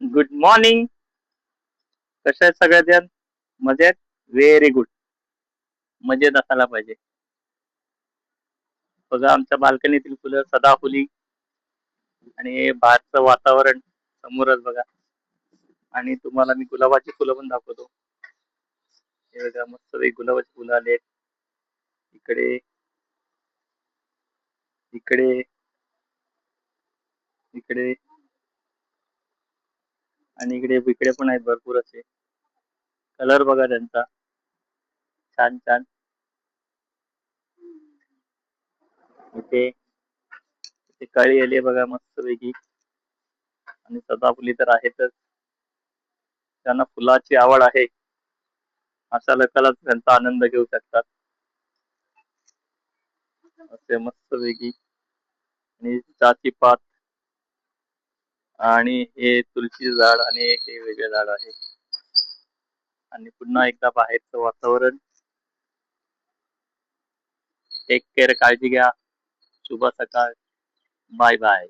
Good morning. कशा आहेत सगळ्या जण? मजेत? Very good. मजेत असायला पाहिजे. बघा आमच्या बाल्कनीतील फुलं सदाफुली आणि बाहेरचं वातावरण समोरच बघा. आणि तुम्हाला मी गुलाबाची फुलं पण दाखवतो. हे बघा मस्त वेग गुलाबाची फुलं आलेत. इकडे इकडे इकडे आणि इकडे इकडे पण आहेत भरपूर असे. कलर बघा त्यांचा छान छान. इथे इथे कळी आली बघा मस्त वेगळी. आणि सदाफुली तर आहेतच. ज्यांना फुलाची आवड आहे अशा लोकांना त्यांचा आनंद घेऊ शकतात. असे मस्त वेगळी. आणि जाती पात आणि हे तुळशी झाड आणि एक हे वेगळे झाड आहे. आणि पुन्हा एकदा बाहेरचं वातावरण. टेक केअर, काळजी घ्या. शुभ सकाळ. Bye bye.